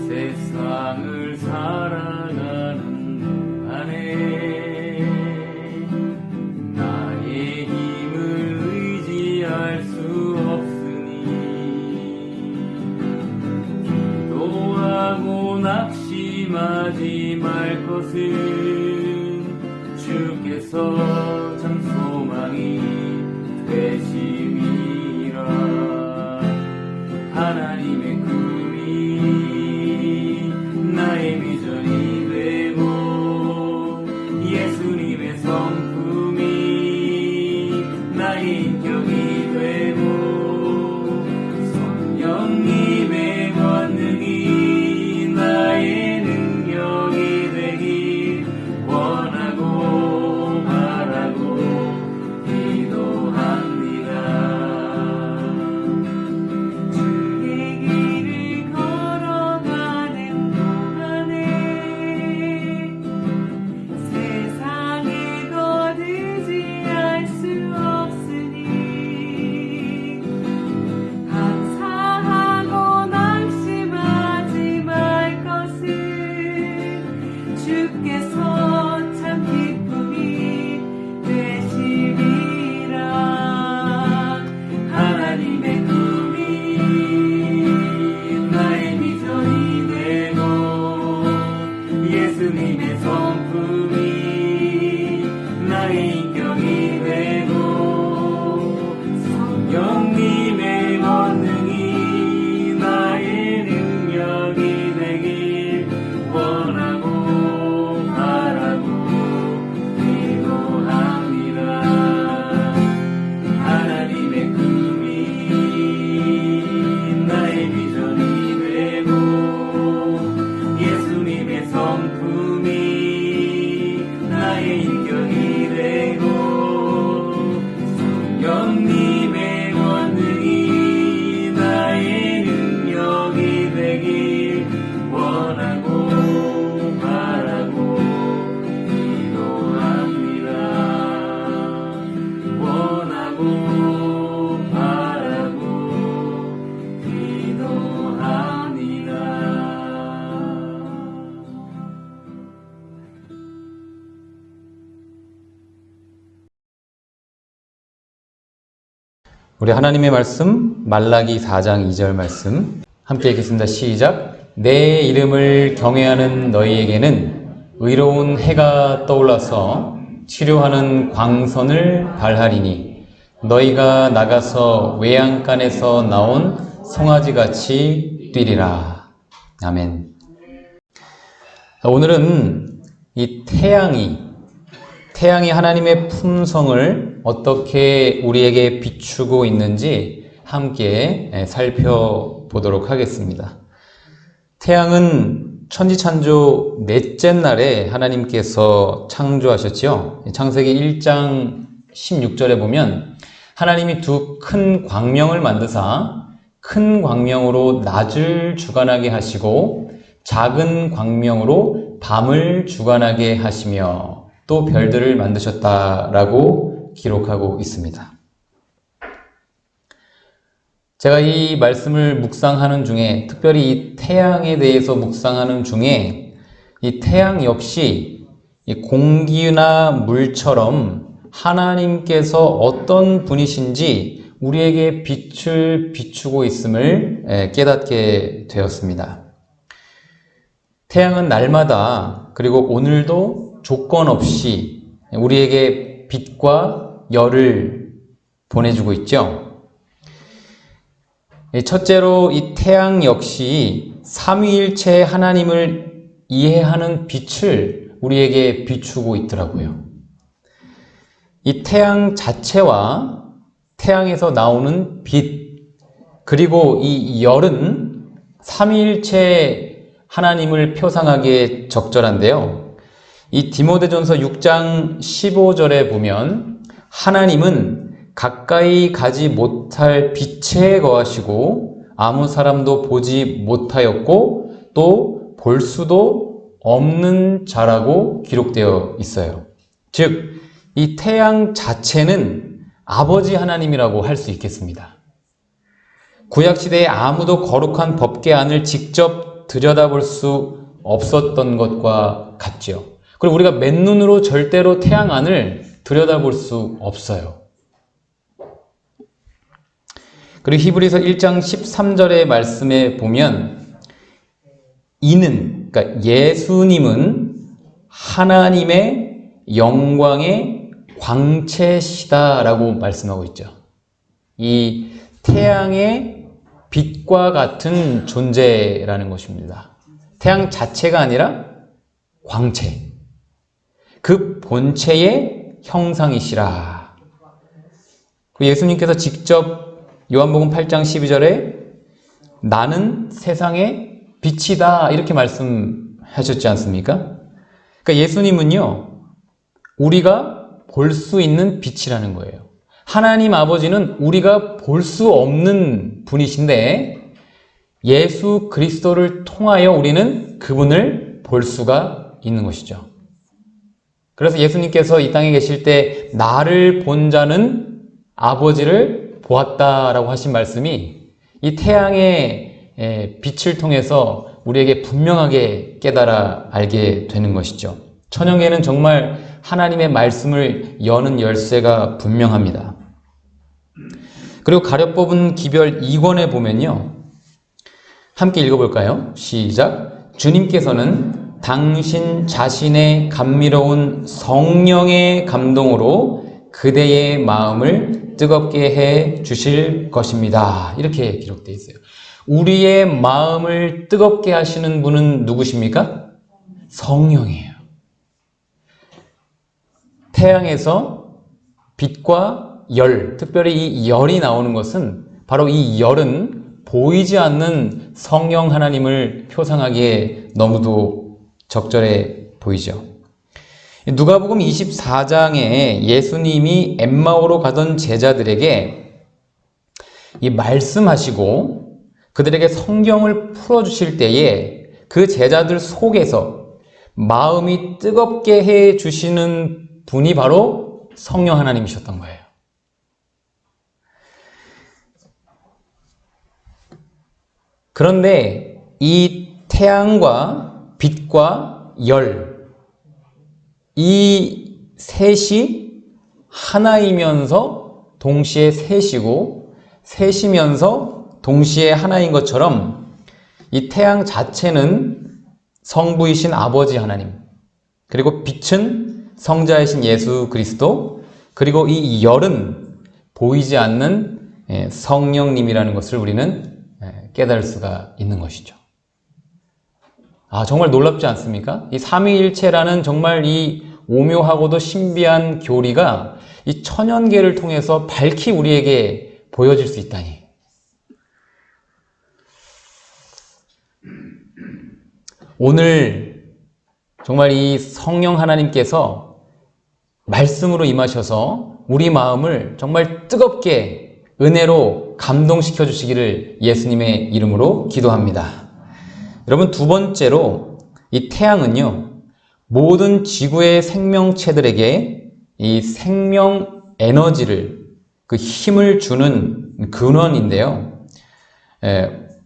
세상을 살아가는 동안에 나의 힘을 의지할 수 없으니 기도하고 낙심하지 말 것은 주께서 참 소망이 되심이라. 하나님의 꿈이 나의 비전이 되고 예수님의 성품이 나의 인격이 되고 성령님의 권능이 나의 능력이 되길 원하고 바라고 기도합니다. 주의 길을 걸어가는 동안에 세상에 것 의지할 수 없으니 감사하고 낙심하지 말 것은 주께서 참 기쁨이 되심이라. 하나님의 꿈이 나의 비전이 되고 예수님의 성품이 나의 인격이 되고 성령님의 권능이 나의 능력이 되길 원하고 바라고 기도합니다. 하나님의 꿈이 나의 비전이 되고 예수님의 성품이 나의 인격이 되고 성령님의 권능이 나의 능력이 되길 원하고 바라고 기도합니다. 원하고 바라고 기도합니다. 우리 하나님의 말씀 말라기 4장 2절 말씀 함께 읽겠습니다. 시작. 내 이름을 경외하는 너희에게는 의로운 해가 떠올라서 치료하는 광선을 발하리니 너희가 나가서 외양간에서 나온 송아지같이 뛰리라. 아멘. 오늘은 이 태양이 하나님의 품성을 어떻게 우리에게 비추고 있는지 함께 살펴보도록 하겠습니다. 태양은 천지창조 넷째 날에 하나님께서 창조하셨죠. 창세기 1장 16절에 보면 하나님이 두 큰 광명을 만드사 큰 광명으로 낮을 주관하게 하시고 작은 광명으로 밤을 주관하게 하시며 또 별들을 만드셨다라고 기록하고 있습니다. 제가 이 말씀을 묵상하는 중에, 특별히 이 태양에 대해서 묵상하는 중에 이 태양 역시 이 공기나 물처럼 하나님께서 어떤 분이신지 우리에게 빛을 비추고 있음을 깨닫게 되었습니다. 태양은 날마다 그리고 오늘도 조건 없이 우리에게 빛과 열을 보내주고 있죠. 첫째로 이 태양 역시 삼위일체 하나님을 이해하는 빛을 우리에게 비추고 있더라고요. 이 태양 자체와 태양에서 나오는 빛, 그리고 이 열은 삼위일체 하나님을 표상하기에 적절한데요. 이 디모데전서 6장 15절에 보면 하나님은 가까이 가지 못할 빛에 거하시고 아무 사람도 보지 못하였고 또 볼 수도 없는 자라고 기록되어 있어요. 즉 이 태양 자체는 아버지 하나님이라고 할 수 있겠습니다. 구약시대에 아무도 거룩한 법궤안을 직접 들여다볼 수 없었던 것과 같죠. 그리고 우리가 맨눈으로 절대로 태양안을 들여다볼 수 없어요. 그리고 히브리서 1장 13절의 말씀에 보면 이는, 그러니까 예수님은 하나님의 영광의 광채시다라고 말씀하고 있죠. 이 태양의 빛과 같은 존재라는 것입니다. 태양 자체가 아니라 광채. 그 본체의 형상이시라. 예수님께서 직접 요한복음 8장 12절에 나는 세상의 빛이다 이렇게 말씀하셨지 않습니까? 그러니까 예수님은요, 우리가 볼 수 있는 빛이라는 거예요. 하나님 아버지는 우리가 볼 수 없는 분이신데 예수 그리스도를 통하여 우리는 그분을 볼 수가 있는 것이죠. 그래서 예수님께서 이 땅에 계실 때 나를 본 자는 아버지를 보았다라고 하신 말씀이 이 태양의 빛을 통해서 우리에게 분명하게 깨달아 알게 되는 것이죠. 천영에는 정말 하나님의 말씀을 여는 열쇠가 분명합니다. 그리고 가려 뽑은 기별 2권에 보면요. 함께 읽어볼까요? 시작. 주님께서는 당신 자신의 감미로운 성령의 감동으로 그대의 마음을 뜨겁게 해 주실 것입니다. 이렇게 기록되어 있어요. 우리의 마음을 뜨겁게 하시는 분은 누구십니까? 성령이에요. 태양에서 빛과 열, 특별히 이 열이 나오는 것은 바로 이 열은 보이지 않는 성령 하나님을 표상하기에 너무도 적절해 보이죠. 누가복음 24장에 예수님이 엠마오로 가던 제자들에게 이 말씀하시고 그들에게 성경을 풀어주실 때에 그 제자들 속에서 마음이 뜨겁게 해 주시는 분이 바로 성령 하나님이셨던 거예요. 그런데 이 태양과 빛과 열, 이 셋이 하나이면서 동시에 셋이고 셋이면서 동시에 하나인 것처럼 이 태양 자체는 성부이신 아버지 하나님, 그리고 빛은 성자이신 예수 그리스도, 그리고 이 열은 보이지 않는 성령님이라는 것을 우리는 깨달을 수가 있는 것이죠. 아, 정말 놀랍지 않습니까? 이 삼위일체라는 정말 이 오묘하고도 신비한 교리가 이 천연계를 통해서 밝히 우리에게 보여질 수 있다니. 오늘 정말 이 성령 하나님께서 말씀으로 임하셔서 우리 마음을 정말 뜨겁게 은혜로 감동시켜 주시기를 예수님의 이름으로 기도합니다. 여러분, 두 번째로 이 태양은요, 모든 지구의 생명체들에게 이 생명 에너지를, 그 힘을 주는 근원인데요.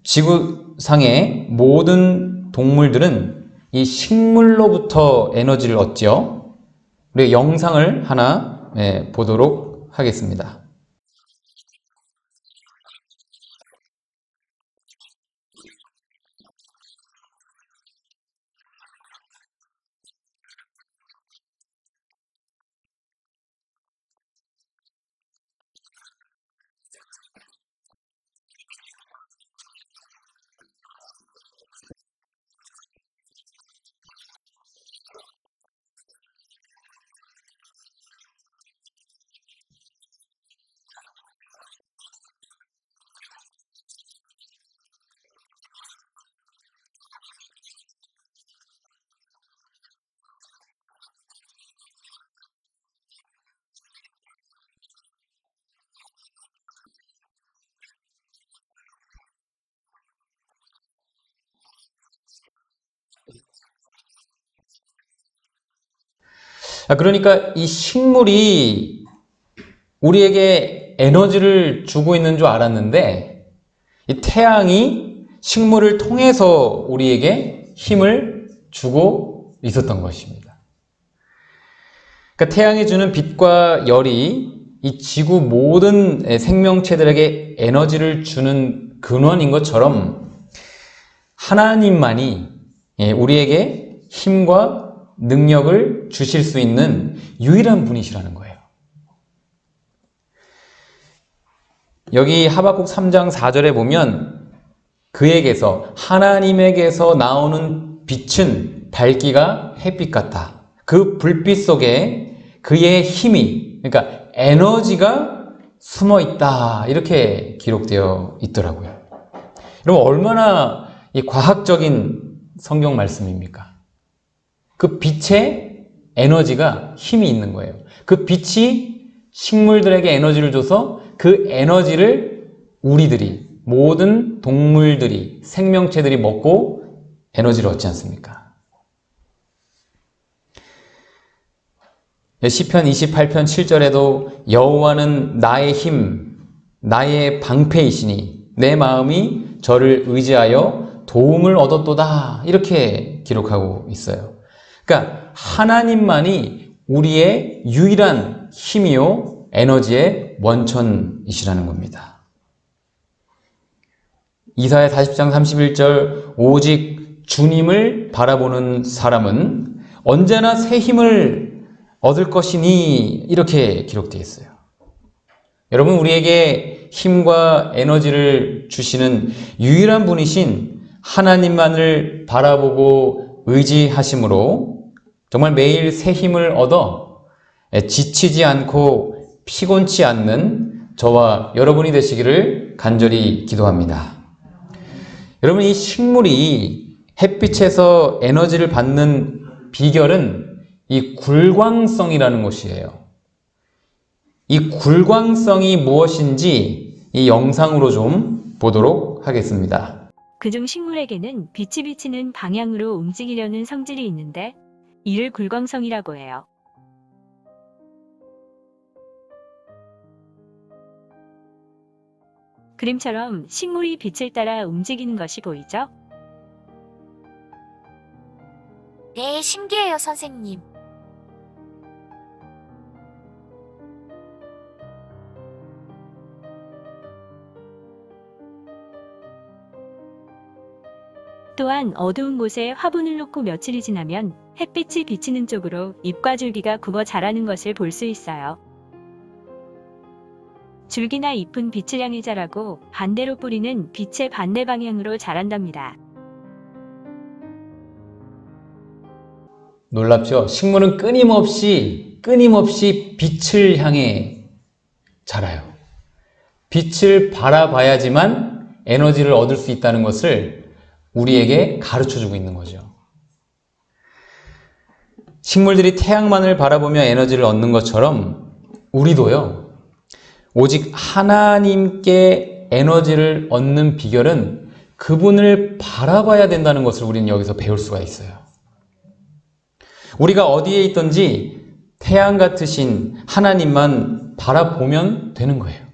지구상의 모든 동물들은 이 식물로부터 에너지를 얻죠. 우리 영상을 하나 보도록 하겠습니다. 그러니까 이 식물이 우리에게 에너지를 주고 있는 줄 알았는데 이 태양이 식물을 통해서 우리에게 힘을 주고 있었던 것입니다. 그러니까 태양이 주는 빛과 열이 이 지구 모든 생명체들에게 에너지를 주는 근원인 것처럼 하나님만이 우리에게 힘과 능력을 주실 수 있는 유일한 분이시라는 거예요. 여기 하박국 3장 4절에 보면 그에게서 하나님에게서 나오는 빛은 밝기가 햇빛 같다. 그 불빛 속에 그의 힘이 그러니까 에너지가 숨어 있다. 이렇게 기록되어 있더라고요. 여러분 얼마나 이 과학적인 성경 말씀입니까? 그 빛에 에너지가 힘이 있는 거예요. 그 빛이 식물들에게 에너지를 줘서 그 에너지를 우리들이 모든 동물들이 생명체들이 먹고 에너지를 얻지 않습니까? 시편 28편 7절에도 여호와는 나의 힘, 나의 방패이시니 내 마음이 저를 의지하여 도움을 얻었도다. 이렇게 기록하고 있어요. 그러니까 하나님만이 우리의 유일한 힘이요 에너지의 원천이시라는 겁니다. 이사야 40장 31절 오직 주님을 바라보는 사람은 언제나 새 힘을 얻을 것이니 이렇게 기록되어 있어요. 여러분 우리에게 힘과 에너지를 주시는 유일한 분이신 하나님만을 바라보고 의지하심으로 정말 매일 새 힘을 얻어 지치지 않고 피곤치 않는 저와 여러분이 되시기를 간절히 기도합니다. 여러분 이 식물이 햇빛에서 에너지를 받는 비결은 이 굴광성이라는 것이에요. 이 굴광성이 무엇인지 이 영상으로 좀 보도록 하겠습니다. 그중 식물에게는 빛이 비치는 방향으로 움직이려는 성질이 있는데 이를 굴광성이라고 해요. 그림처럼 식물이 빛을 따라 움직이는 것이 보이죠? 네, 신기해요, 선생님. 또한 어두운 곳에 화분을 놓고 며칠이 지나면 햇빛이 비치는 쪽으로 잎과 줄기가 굽어 자라는 것을 볼 수 있어요. 줄기나 잎은 빛을 향해 자라고 반대로 뿌리는 빛의 반대 방향으로 자란답니다. 놀랍죠? 식물은 끊임없이 빛을 향해 자라요. 빛을 바라봐야지만 에너지를 얻을 수 있다는 것을 우리에게 가르쳐주고 있는 거죠. 식물들이 태양만을 바라보며 에너지를 얻는 것처럼 우리도요. 오직 하나님께 에너지를 얻는 비결은 그분을 바라봐야 된다는 것을 우리는 여기서 배울 수가 있어요. 우리가 어디에 있든지 태양 같으신 하나님만 바라보면 되는 거예요.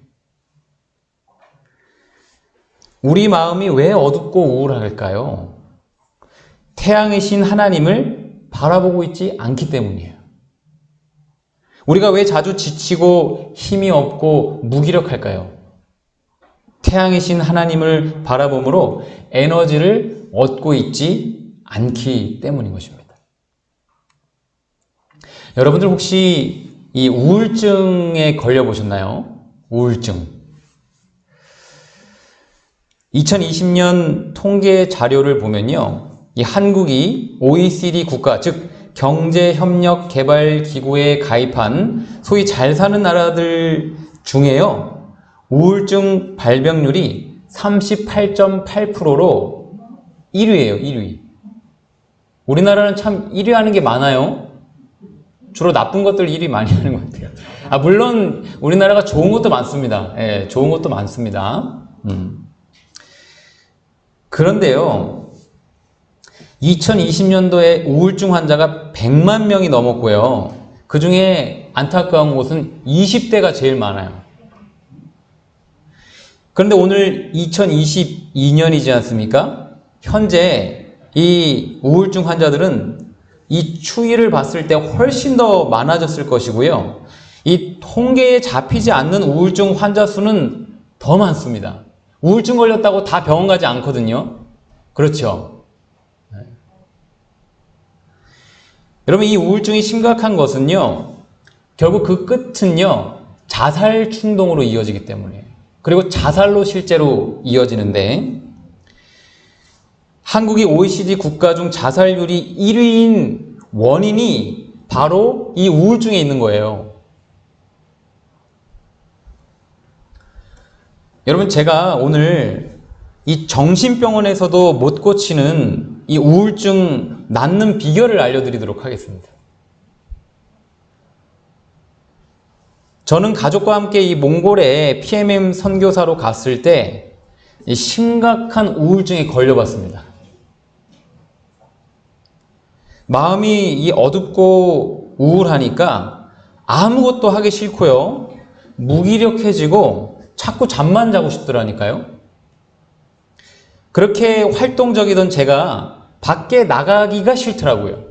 우리 마음이 왜 어둡고 우울할까요? 태양이신 하나님을 바라보고 있지 않기 때문이에요. 우리가 왜 자주 지치고 힘이 없고 무기력할까요? 태양이신 하나님을 바라봄으로 에너지를 얻고 있지 않기 때문인 것입니다. 여러분들 혹시 이 우울증에 걸려보셨나요? 우울증. 2020년 통계 자료를 보면요. 이 한국이 OECD 국가, 즉 경제협력개발기구에 가입한 소위 잘 사는 나라들 중에요. 우울증 발병률이 38.8%로 1위예요. 1위. 우리나라는 참 1위 하는 게 많아요. 주로 나쁜 것들 1위 많이 하는 것 같아요. 물론 우리나라가 좋은 것도 많습니다. 예, 좋은 것도 많습니다. 그런데요. 2020년도에 우울증 환자가 100만 명이 넘었고요. 그 중에 안타까운 것은 20대가 제일 많아요. 그런데 오늘 2022년이지 않습니까? 현재 이 우울증 환자들은 이 추이를 봤을 때 훨씬 더 많아졌을 것이고요. 이 통계에 잡히지 않는 우울증 환자 수는 더 많습니다. 우울증 걸렸다고 다 병원 가지 않거든요. 그렇죠? 네. 여러분, 이 우울증이 심각한 것은요, 결국 그 끝은요, 자살 충동으로 이어지기 때문이에요. 그리고 자살로 실제로 이어지는데, 한국이 OECD 국가 중 자살률이 1위인 원인이 바로 이 우울증에 있는 거예요. 여러분, 제가 오늘 이 정신병원에서도 못 고치는 이 우울증 낫는 비결을 알려드리도록 하겠습니다. 저는 가족과 함께 이 몽골에 PMM 선교사로 갔을 때 이 심각한 우울증에 걸려봤습니다. 마음이 이 어둡고 우울하니까 아무것도 하기 싫고요. 무기력해지고 자꾸 잠만 자고 싶더라니까요. 그렇게 활동적이던 제가 밖에 나가기가 싫더라고요.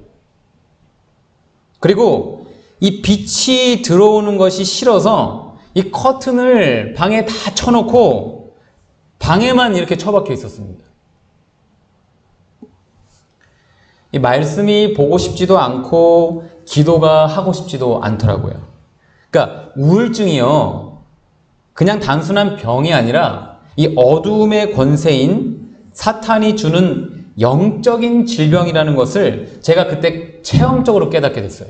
그리고 이 빛이 들어오는 것이 싫어서 이 커튼을 방에 다 쳐놓고 방에만 이렇게 처박혀 있었습니다. 이 말씀이 보고 싶지도 않고 기도가 하고 싶지도 않더라고요. 그러니까 우울증이요, 그냥 단순한 병이 아니라 이 어두움의 권세인 사탄이 주는 영적인 질병이라는 것을 제가 그때 체험적으로 깨닫게 됐어요.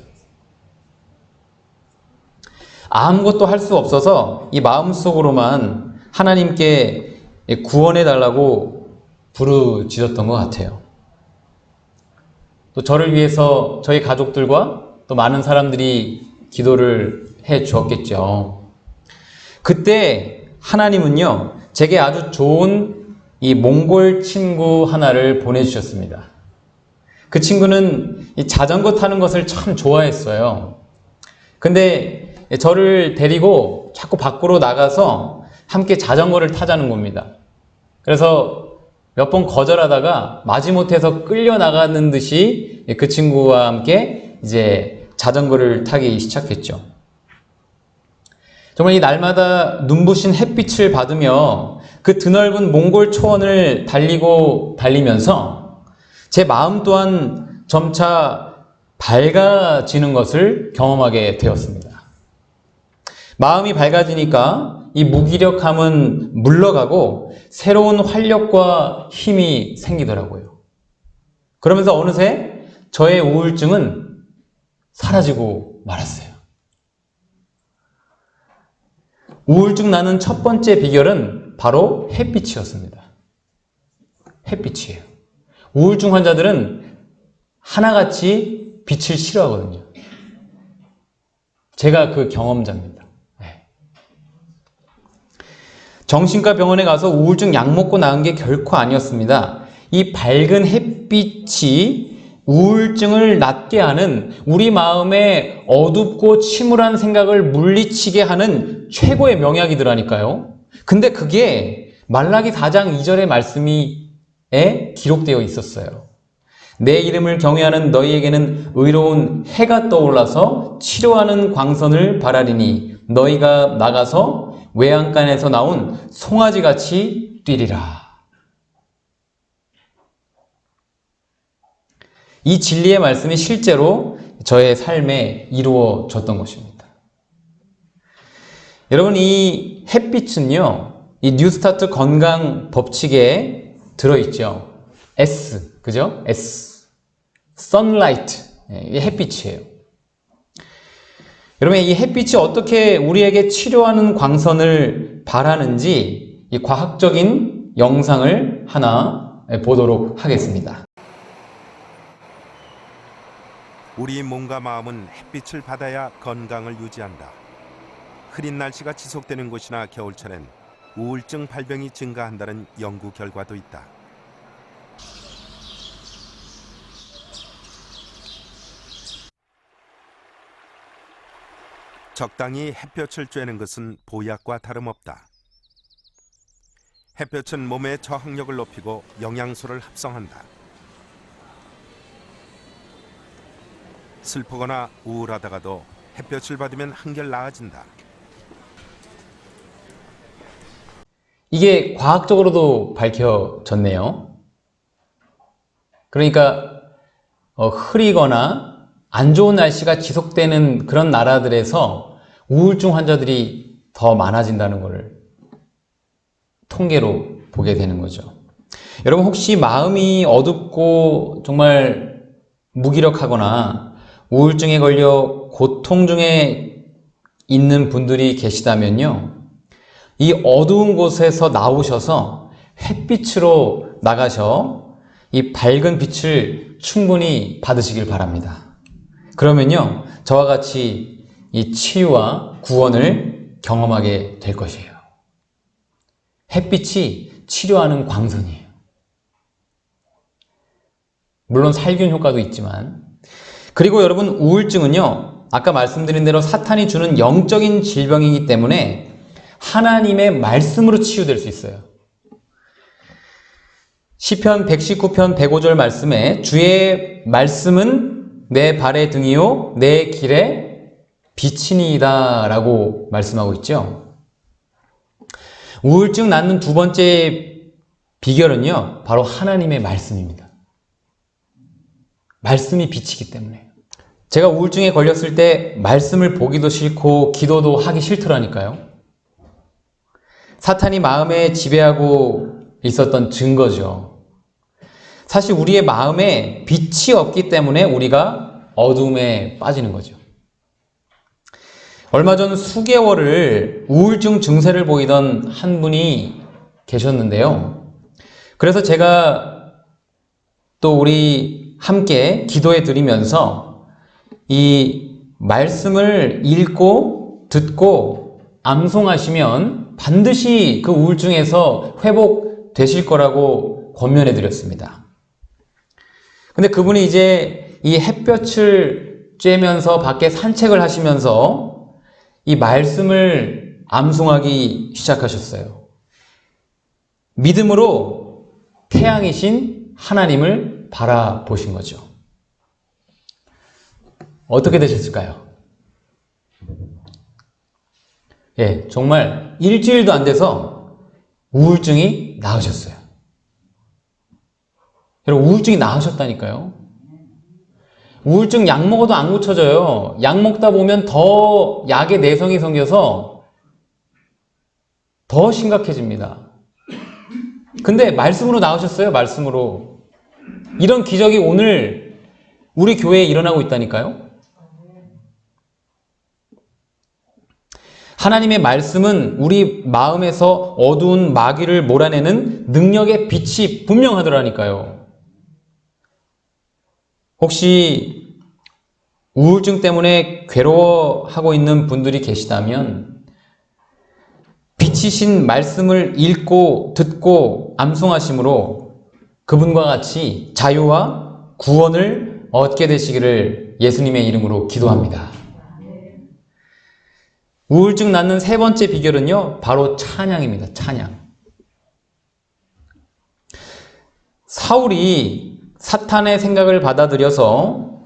아무것도 할 수 없어서 이 마음속으로만 하나님께 구원해달라고 부르짖었던 것 같아요. 또 저를 위해서 저희 가족들과 또 많은 사람들이 기도를 해 주었겠죠. 그때 하나님은요, 제게 아주 좋은 이 몽골 친구 하나를 보내주셨습니다. 그 친구는 이 자전거 타는 것을 참 좋아했어요. 근데 저를 데리고 자꾸 밖으로 나가서 함께 자전거를 타자는 겁니다. 그래서 몇 번 거절하다가 마지못해서 끌려나가는 듯이 그 친구와 함께 이제 자전거를 타기 시작했죠. 정말 이 날마다 눈부신 햇빛을 받으며 그 드넓은 몽골 초원을 달리면서 제 마음 또한 점차 밝아지는 것을 경험하게 되었습니다. 마음이 밝아지니까 이 무기력함은 물러가고 새로운 활력과 힘이 생기더라고요. 그러면서 어느새 저의 우울증은 사라지고 말았어요. 우울증 나는 첫 번째 비결은 바로 햇빛이었습니다. 햇빛이에요. 우울증 환자들은 하나같이 빛을 싫어하거든요. 제가 그 경험자입니다. 정신과 병원에 가서 우울증 약 먹고 나은 게 결코 아니었습니다. 이 밝은 햇빛이 우울증을 낫게 하는, 우리 마음에 어둡고 침울한 생각을 물리치게 하는 최고의 명약이더라니까요. 근데 그게 말라기 4장 2절의 말씀에 기록되어 있었어요. 내 이름을 경외하는 너희에게는 의로운 해가 떠올라서 치료하는 광선을 바라리니 너희가 나가서 외양간에서 나온 송아지같이 뛰리라. 이 진리의 말씀이 실제로 저의 삶에 이루어졌던 것입니다. 여러분, 이 햇빛은요, 이 뉴스타트 건강 법칙에 들어있죠. S, 그죠? S. Sunlight. 이 햇빛이에요. 여러분, 이 햇빛이 어떻게 우리에게 치료하는 광선을 발하는지 이 과학적인 영상을 하나 보도록 하겠습니다. 우리 몸과 마음은 햇빛을 받아야 건강을 유지한다. 흐린 날씨가 지속되는 곳이나 겨울철엔 우울증 발병이 증가한다는 연구 결과도 있다. 적당히 햇볕을 쬐는 것은 보약과 다름없다. 햇볕은 몸의 저항력을 높이고 영양소를 합성한다. 슬프거나 우울하다가도 햇볕을 받으면 한결 나아진다. 이게 과학적으로도 밝혀졌네요. 그러니까 흐리거나 안 좋은 날씨가 지속되는 그런 나라들에서 우울증 환자들이 더 많아진다는 것을 통계로 보게 되는 거죠. 여러분, 혹시 마음이 어둡고 정말 무기력하거나 우울증에 걸려 고통 중에 있는 분들이 계시다면요, 이 어두운 곳에서 나오셔서 햇빛으로 나가셔 이 밝은 빛을 충분히 받으시길 바랍니다. 그러면요, 저와 같이 이 치유와 구원을 경험하게 될 것이에요. 햇빛이 치료하는 광선이에요. 물론 살균 효과도 있지만. 그리고 여러분, 우울증은요, 아까 말씀드린 대로 사탄이 주는 영적인 질병이기 때문에 하나님의 말씀으로 치유될 수 있어요. 시편 119편 105절 말씀에 주의 말씀은 내 발의 등이요 내 길에 빛이니이다 라고 말씀하고 있죠. 우울증 낫는 두 번째 비결은요, 바로 하나님의 말씀입니다. 말씀이 빛이기 때문에. 제가 우울증에 걸렸을 때 말씀을 보기도 싫고 기도도 하기 싫더라니까요. 사탄이 마음에 지배하고 있었던 증거죠. 사실 우리의 마음에 빛이 없기 때문에 우리가 어둠에 빠지는 거죠. 얼마 전 수개월을 우울증 증세를 보이던 한 분이 계셨는데요. 그래서 제가 또 우리 함께 기도해 드리면서 이 말씀을 읽고 듣고 암송하시면 반드시 그 우울증에서 회복되실 거라고 권면해 드렸습니다. 근데 그분이 이제 이 햇볕을 쬐면서 밖에 산책을 하시면서 이 말씀을 암송하기 시작하셨어요. 믿음으로 태양이신 하나님을 바라보신 거죠. 어떻게 되셨을까요? 예, 정말 일주일도 안 돼서 우울증이 나으셨어요. 여러분, 우울증이 나으셨다니까요. 우울증 약 먹어도 안 고쳐져요. 약 먹다 보면 더 약의 내성이 생겨서 더 심각해집니다. 근데 말씀으로 나으셨어요. 말씀으로. 이런 기적이 오늘 우리 교회에 일어나고 있다니까요. 하나님의 말씀은 우리 마음에서 어두운 마귀를 몰아내는 능력의 빛이 분명하더라니까요. 혹시 우울증 때문에 괴로워하고 있는 분들이 계시다면 빛이신 말씀을 읽고 듣고 암송하심으로 그분과 같이 자유와 구원을 얻게 되시기를 예수님의 이름으로 기도합니다. 우울증 낫는 세 번째 비결은요, 바로 찬양입니다. 찬양. 사울이 사탄의 생각을 받아들여서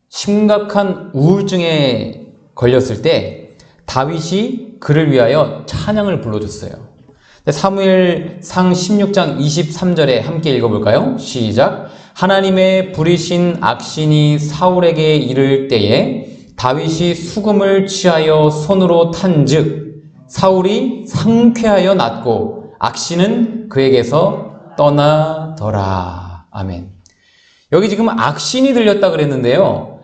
심각한 우울증에 걸렸을 때 다윗이 그를 위하여 찬양을 불러줬어요. 사무엘상 16장 23절에 함께 읽어볼까요? 시작. 하나님의 부리신 악신이 사울에게 이를 때에 다윗이 수금을 취하여 손으로 탄즉 사울이 상쾌하여 낫고 악신은 그에게서 떠나더라. 아멘. 여기 지금 악신이 들렸다 그랬는데요.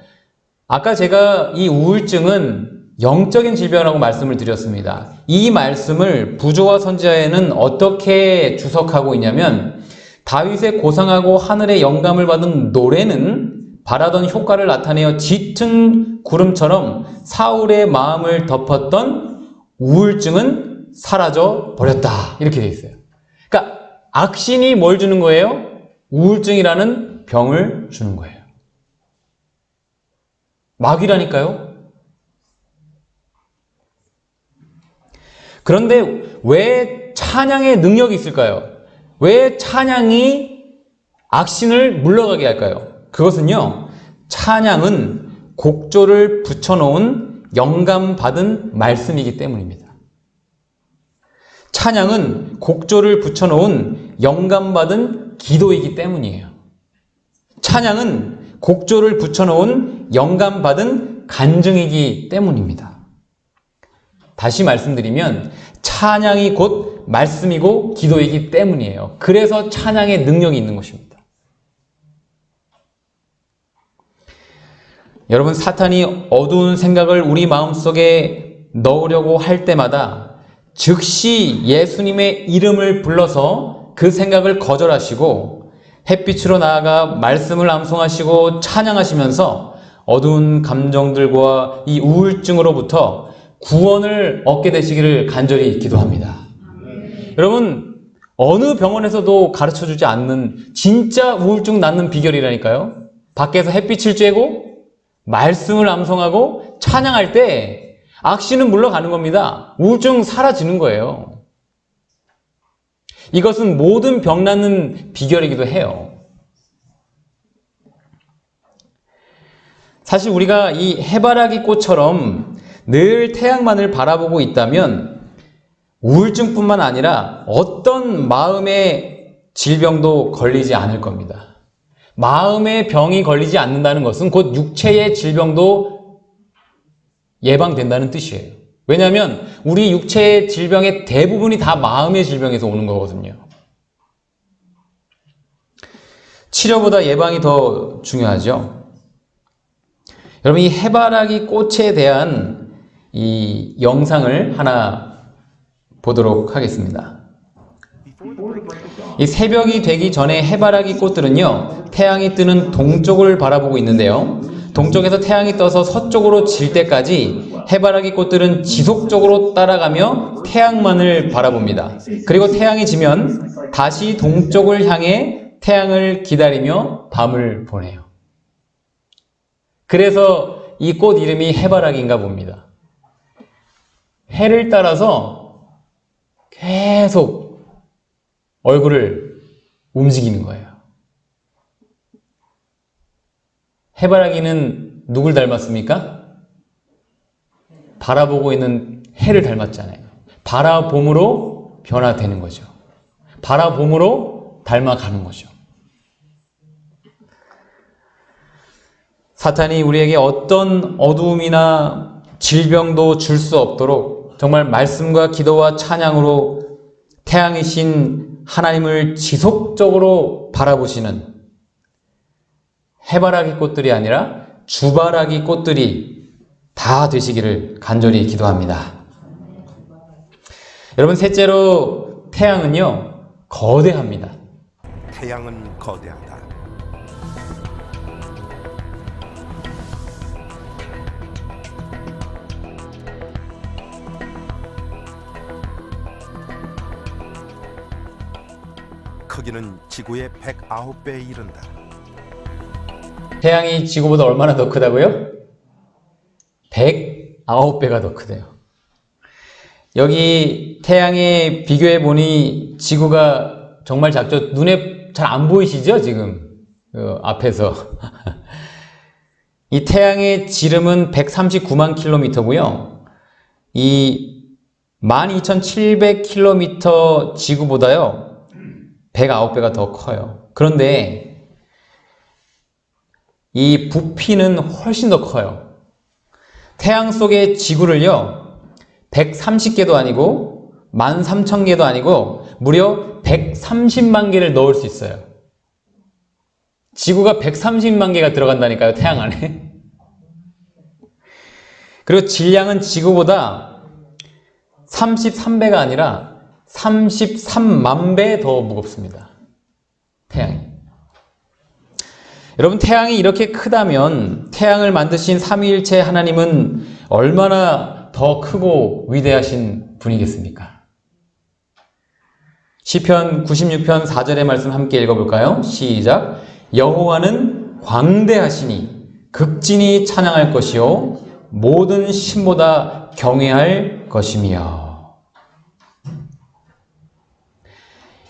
아까 제가 이 우울증은 영적인 질병이라고 말씀을 드렸습니다. 이 말씀을 부조와 선지자에는 어떻게 주석하고 있냐면 다윗의 고상하고 하늘의 영감을 받은 노래는 바라던 효과를 나타내어 짙은 구름처럼 사울의 마음을 덮었던 우울증은 사라져 버렸다. 이렇게 돼 있어요. 그러니까 악신이 뭘 주는 거예요? 우울증이라는 병을 주는 거예요. 마귀라니까요. 그런데 왜 찬양의 능력이 있을까요? 왜 찬양이 악신을 물러가게 할까요? 그것은요, 찬양은 곡조를 붙여놓은 영감받은 말씀이기 때문입니다. 찬양은 곡조를 붙여놓은 영감받은 기도이기 때문이에요. 찬양은 곡조를 붙여놓은 영감받은 간증이기 때문입니다. 다시 말씀드리면 찬양이 곧 말씀이고 기도이기 때문이에요. 그래서 찬양의 능력이 있는 것입니다. 여러분, 사탄이 어두운 생각을 우리 마음속에 넣으려고 할 때마다 즉시 예수님의 이름을 불러서 그 생각을 거절하시고 햇빛으로 나아가 말씀을 암송하시고 찬양하시면서 어두운 감정들과 이 우울증으로부터 구원을 얻게 되시기를 간절히 기도합니다. 여러분, 어느 병원에서도 가르쳐주지 않는 진짜 우울증 낫는 비결이라니까요. 밖에서 햇빛을 쬐고 말씀을 암송하고 찬양할 때 악신은 물러가는 겁니다. 우울증 사라지는 거예요. 이것은 모든 병 낫는 비결이기도 해요. 사실 우리가 이 해바라기 꽃처럼 늘 태양만을 바라보고 있다면 우울증뿐만 아니라 어떤 마음의 질병도 걸리지 않을 겁니다. 마음의 병이 걸리지 않는다는 것은 곧 육체의 질병도 예방된다는 뜻이에요. 왜냐하면 우리 육체의 질병의 대부분이 다 마음의 질병에서 오는 거거든요. 치료보다 예방이 더 중요하죠. 여러분, 이 해바라기 꽃에 대한 이 영상을 하나 보도록 하겠습니다. 이 새벽이 되기 전에 해바라기 꽃들은요, 태양이 뜨는 동쪽을 바라보고 있는데요, 동쪽에서 태양이 떠서 서쪽으로 질 때까지 해바라기 꽃들은 지속적으로 따라가며 태양만을 바라봅니다. 그리고 태양이 지면 다시 동쪽을 향해 태양을 기다리며 밤을 보내요. 그래서 이 꽃 이름이 해바라기인가 봅니다. 해를 따라서 계속 얼굴을 움직이는 거예요. 해바라기는 누굴 닮았습니까? 바라보고 있는 해를 닮았잖아요. 바라봄으로 변화되는 거죠. 바라봄으로 닮아가는 거죠. 사탄이 우리에게 어떤 어두움이나 질병도 줄 수 없도록 정말 말씀과 기도와 찬양으로 태양이신 하나님을 지속적으로 바라보시는 해바라기 꽃들이 아니라 주바라기 꽃들이 다 되시기를 간절히 기도합니다. 여러분, 셋째로 태양은요, 거대합니다. 태양은 거대하다. 크기는 지구의 109배에 이른다. 태양이 지구보다 얼마나 더 크다고요? 109배가 더 크대요. 여기 태양에 비교해 보니 지구가 정말 작죠? 눈에 잘 안 보이시죠? 지금 앞에서. 이 태양의 지름은 139만 킬로미터고요. 이 12,700km 지구보다요 109배가 더 커요. 그런데 이 부피는 훨씬 더 커요. 태양 속의 지구를요 130개도 아니고 13,000개도 아니고 무려 130만 개를 넣을 수 있어요. 지구가 130만 개가 들어간다니까요, 태양 안에. 그리고 질량은 지구보다 33배가 아니라 33만 배 더 무겁습니다. 태양이. 여러분, 태양이 이렇게 크다면 태양을 만드신 삼위일체 하나님은 얼마나 더 크고 위대하신 분이겠습니까? 시편 96편 4절의 말씀 함께 읽어볼까요? 시작. 여호와는 광대하시니 극진히 찬양할 것이요 모든 신보다 경외할 것이며.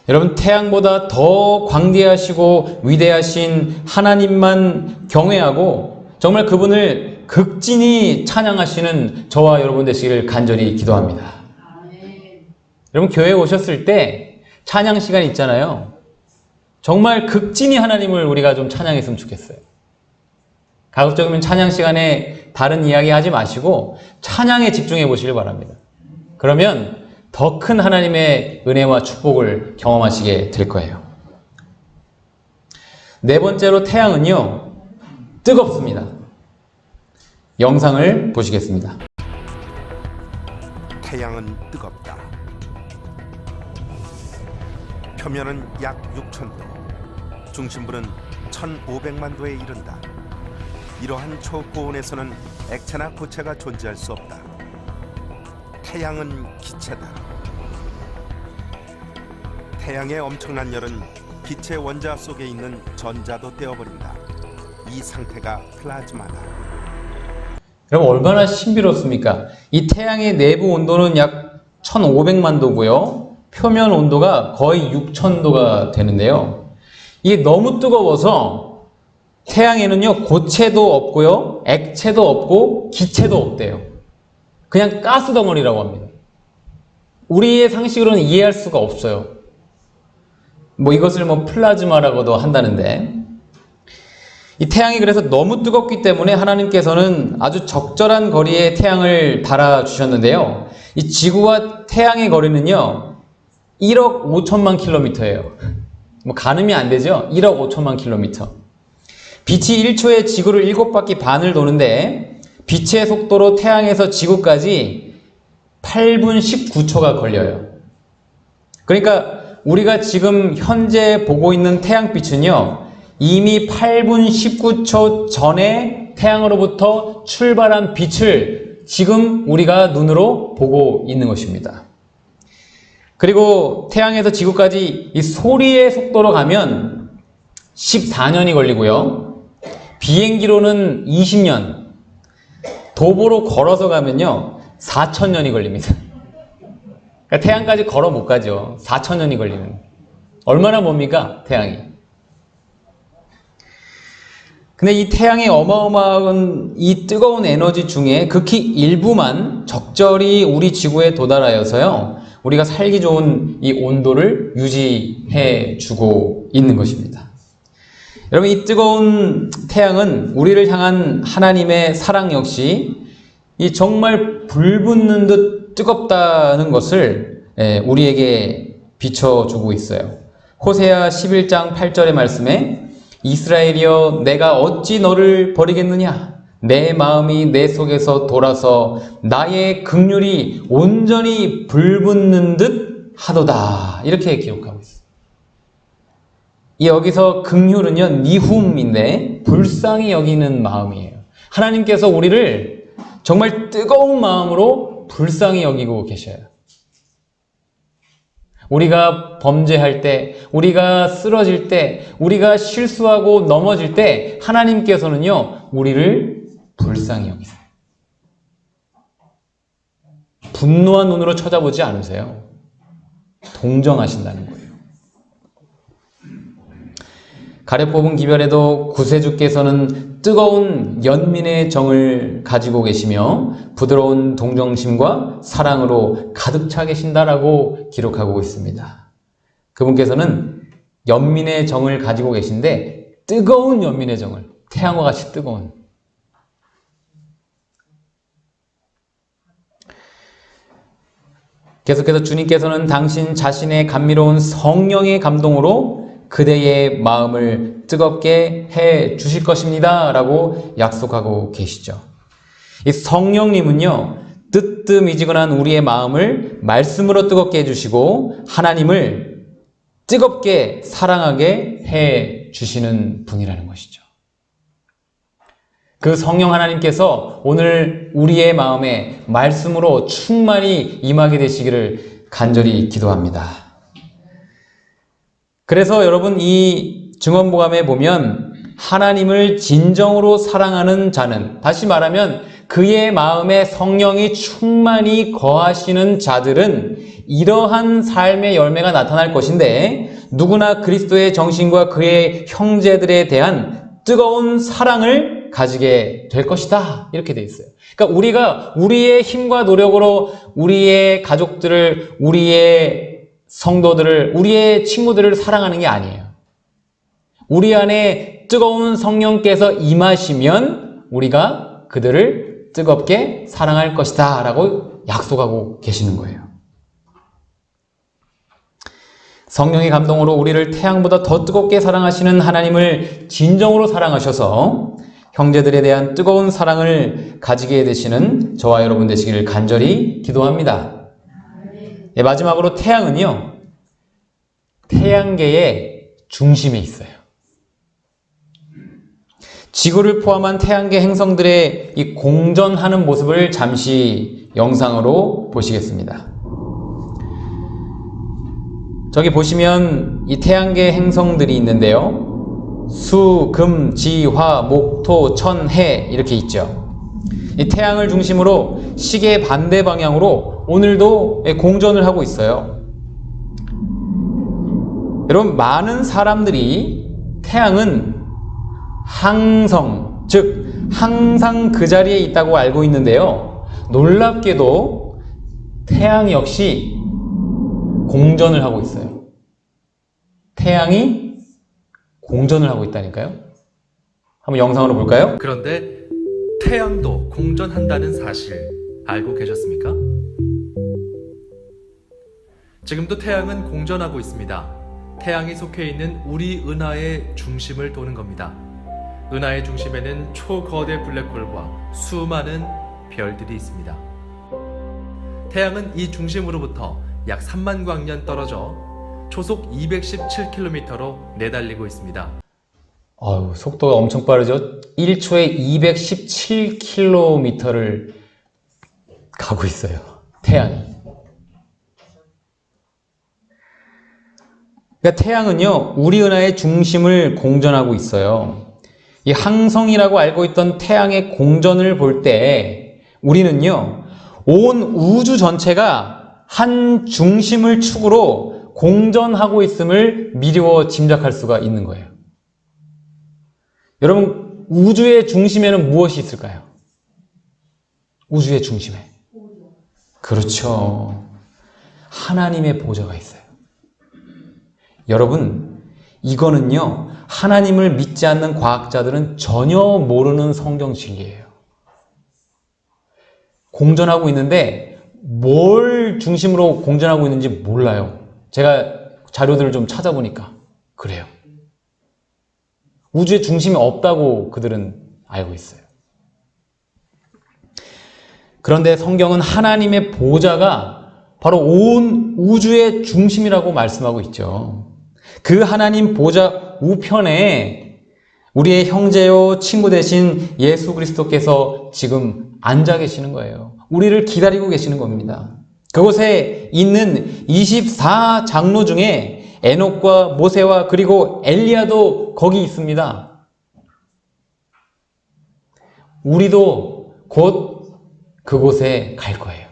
여러분, 태양보다 더 광대하시고 위대하신 하나님만 경외하고 정말 그분을 극진히 찬양하시는 저와 여러분 되시기를 간절히 기도합니다. 여러분, 교회에 오셨을 때 찬양 시간 있잖아요. 정말 극진히 하나님을 우리가 좀 찬양했으면 좋겠어요. 가급적이면 찬양 시간에 다른 이야기 하지 마시고 찬양에 집중해 보시길 바랍니다. 그러면 더 큰 하나님의 은혜와 축복을 경험하시게 될 거예요. 네 번째로 태양은요, 뜨겁습니다. 영상을 보시겠습니다. 태양은 뜨겁다. 표면은 약 6,000도, 중심부는 1,500만 도에 이른다. 이러한 초고온에서는 액체나 고체가 존재할 수 없다. 태양은 기체다. 태양의 엄청난 열은 빛의 원자 속에 있는 전자도 떼어버린다. 이 상태가 플라즈마다. 여러분, 얼마나 신비롭습니까? 이 태양의 내부 온도는 약 1,500만 도고요. 표면 온도가 거의 6,000도가 되는데요. 이게 너무 뜨거워서 태양에는요, 고체도 없고요, 액체도 없고 기체도 없대요. 그냥 가스 덩어리라고 합니다. 우리의 상식으로는 이해할 수가 없어요. 이것을 플라즈마라고도 한다는데, 이 태양이 그래서 너무 뜨겁기 때문에 하나님께서는 아주 적절한 거리에 태양을 달아주셨는데요. 이 지구와 태양의 거리는요, 1억 5천만 킬로미터예요. 가늠이 안 되죠? 1억 5천만 킬로미터. 빛이 1초에 지구를 7바퀴 반을 도는데 빛의 속도로 태양에서 지구까지 8분 19초가 걸려요. 그러니까 우리가 지금 현재 보고 있는 태양빛은요, 이미 8분 19초 전에 태양으로부터 출발한 빛을 지금 우리가 눈으로 보고 있는 것입니다. 그리고 태양에서 지구까지 이 소리의 속도로 가면 14년이 걸리고요. 비행기로는 20년, 도보로 걸어서 가면요 4,000년이 걸립니다. 그러니까 태양까지 걸어 못 가죠. 4,000년이 걸리는. 얼마나 멉니까, 태양이? 근데 이 태양의 어마어마한 이 뜨거운 에너지 중에 극히 일부만 적절히 우리 지구에 도달하여서요, 우리가 살기 좋은 이 온도를 유지해 주고 있는 것입니다. 여러분, 이 뜨거운 태양은 우리를 향한 하나님의 사랑 역시 이 정말 불붙는 듯 뜨겁다는 것을 우리에게 비춰주고 있어요. 호세아 11장 8절의 말씀에 이스라엘이여 내가 어찌 너를 버리겠느냐, 내 마음이 내 속에서 돌아서 나의 긍휼이 온전히 불붙는 듯 하도다, 이렇게 기록하고 있어요. 여기서 긍휼은요 니훔인데 불쌍히 여기는 마음이에요. 하나님께서 우리를 정말 뜨거운 마음으로 불쌍히 여기고 계셔요. 우리가 범죄할 때, 우리가 쓰러질 때, 우리가 실수하고 넘어질 때 하나님께서는요 우리를 불쌍히 여기세요. 분노한 눈으로 쳐다보지 않으세요. 동정하신다는 거예요. 가래 뽑은 기별에도 구세주께서는 뜨거운 연민의 정을 가지고 계시며 부드러운 동정심과 사랑으로 가득 차 계신다라고 기록하고 있습니다. 그분께서는 연민의 정을 가지고 계신데 뜨거운 연민의 정을, 태양과 같이 뜨거운. 계속해서 주님께서는 당신 자신의 감미로운 성령의 감동으로 그대의 마음을 뜨겁게 해 주실 것입니다 라고 약속하고 계시죠. 이 성령님은요 뜨뜻미지근한 우리의 마음을 말씀으로 뜨겁게 해주시고 하나님을 뜨겁게 사랑하게 해 주시는 분이라는 것이죠. 그 성령 하나님께서 오늘 우리의 마음에 말씀으로 충만히 임하게 되시기를 간절히 기도합니다. 그래서 여러분, 이 증언보감에 보면 하나님을 진정으로 사랑하는 자는, 다시 말하면 그의 마음에 성령이 충만히 거하시는 자들은 이러한 삶의 열매가 나타날 것인데 누구나 그리스도의 정신과 그의 형제들에 대한 뜨거운 사랑을 가지게 될 것이다. 이렇게 돼 있어요. 그러니까 우리가 우리의 힘과 노력으로 우리의 가족들을, 우리의 성도들을, 우리의 친구들을 사랑하는 게 아니에요. 우리 안에 뜨거운 성령께서 임하시면 우리가 그들을 뜨겁게 사랑할 것이다 라고 약속하고 계시는 거예요. 성령의 감동으로 우리를 태양보다 더 뜨겁게 사랑하시는 하나님을 진정으로 사랑하셔서 형제들에 대한 뜨거운 사랑을 가지게 되시는 저와 여러분 되시기를 간절히 기도합니다. 네, 마지막으로 태양은요, 태양계의 중심에 있어요. 지구를 포함한 태양계 행성들의 이 공전하는 모습을 잠시 영상으로 보시겠습니다. 저기 보시면 이 태양계 행성들이 있는데요. 수, 금, 지, 화, 목, 토, 천, 해 이렇게 있죠. 이 태양을 중심으로 시계 반대 방향으로 오늘도 공전을 하고 있어요. 여러분, 많은 사람들이 태양은 항성, 즉 항상 그 자리에 있다고 알고 있는데요. 놀랍게도 태양 역시 공전을 하고 있어요. 태양이 공전을 하고 있다니까요. 한번 영상으로 볼까요? 그런데 태양도 공전한다는 사실 알고 계셨습니까? 지금도 태양은 공전하고 있습니다. 태양이 속해 있는 우리 은하의 중심을 도는 겁니다. 은하의 중심에는 초거대 블랙홀과 수많은 별들이 있습니다. 태양은 이 중심으로부터 약 3만 광년 떨어져 초속 217km로 내달리고 있습니다. 속도가 엄청 빠르죠? 1초에 217km를 가고 있어요. 태양이. 그러니까 태양은요, 우리 은하의 중심을 공전하고 있어요. 이 항성이라고 알고 있던 태양의 공전을 볼 때 우리는요, 온 우주 전체가 한 중심을 축으로 공전하고 있음을 미루어 짐작할 수가 있는 거예요. 여러분, 우주의 중심에는 무엇이 있을까요? 우주의 중심에. 그렇죠. 하나님의 보좌가 있어요. 여러분, 이거는요, 하나님을 믿지 않는 과학자들은 전혀 모르는 성경 진리예요. 공전하고 있는데 뭘 중심으로 공전하고 있는지 몰라요. 제가 자료들을 좀 찾아보니까 그래요. 우주의 중심이 없다고 그들은 알고 있어요. 그런데 성경은 하나님의 보좌가 바로 온 우주의 중심이라고 말씀하고 있죠. 그 하나님 보좌 우편에 우리의 형제요 친구 되신 예수 그리스도께서 지금 앉아 계시는 거예요. 우리를 기다리고 계시는 겁니다. 그곳에 있는 24장로 중에 에녹과 모세와 그리고 엘리야도 거기 있습니다. 우리도 곧 그곳에 갈 거예요.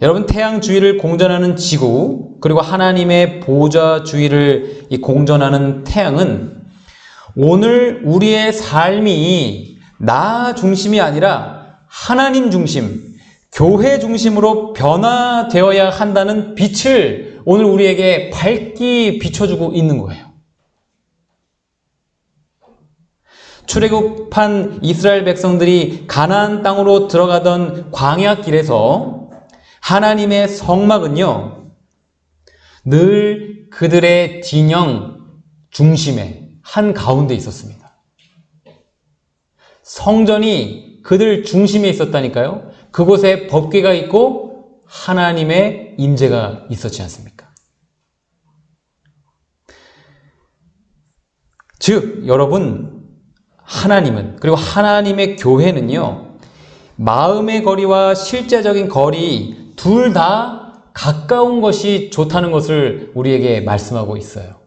여러분, 태양 주위를 공전하는 지구, 그리고 하나님의 보좌 주위를 공전하는 태양은 오늘 우리의 삶이 나 중심이 아니라 하나님 중심, 교회 중심으로 변화되어야 한다는 빛을 오늘 우리에게 밝게 비춰주고 있는 거예요. 출애굽한 이스라엘 백성들이 가나안 땅으로 들어가던 광야길에서 하나님의 성막은요, 늘 그들의 진영 중심에 한가운데 있었습니다. 성전이 그들 중심에 있었다니까요. 그곳에 법궤가 있고 하나님의 임재가 있었지 않습니까? 즉, 여러분, 하나님은, 그리고 하나님의 교회는요, 마음의 거리와 실제적인 거리 둘 다 가까운 것이 좋다는 것을 우리에게 말씀하고 있어요.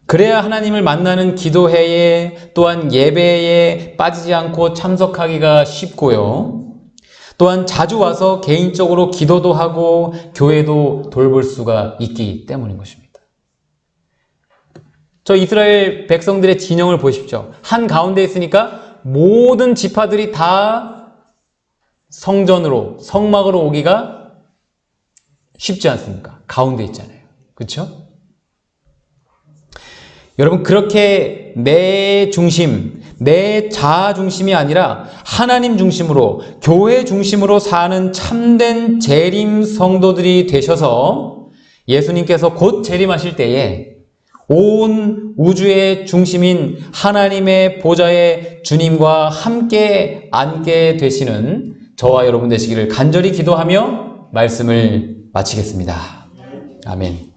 그래야 하나님을 만나는 기도회에 또한 예배에 빠지지 않고 참석하기가 쉽고요. 또한 자주 와서 개인적으로 기도도 하고 교회도 돌볼 수가 있기 때문인 것입니다. 저 이스라엘 백성들의 진영을 보십시오. 한 가운데 있으니까 모든 지파들이 다 성전으로, 성막으로 오기가 쉽지 않습니까? 가운데 있잖아요. 그렇죠? 여러분, 그렇게 내 중심, 내 자아 중심이 아니라 하나님 중심으로, 교회 중심으로 사는 참된 재림 성도들이 되셔서 예수님께서 곧 재림하실 때에 온 우주의 중심인 하나님의 보좌의 주님과 함께 앉게 되시는 저와 여러분 되시기를 간절히 기도하며 말씀을 마치겠습니다. 아멘.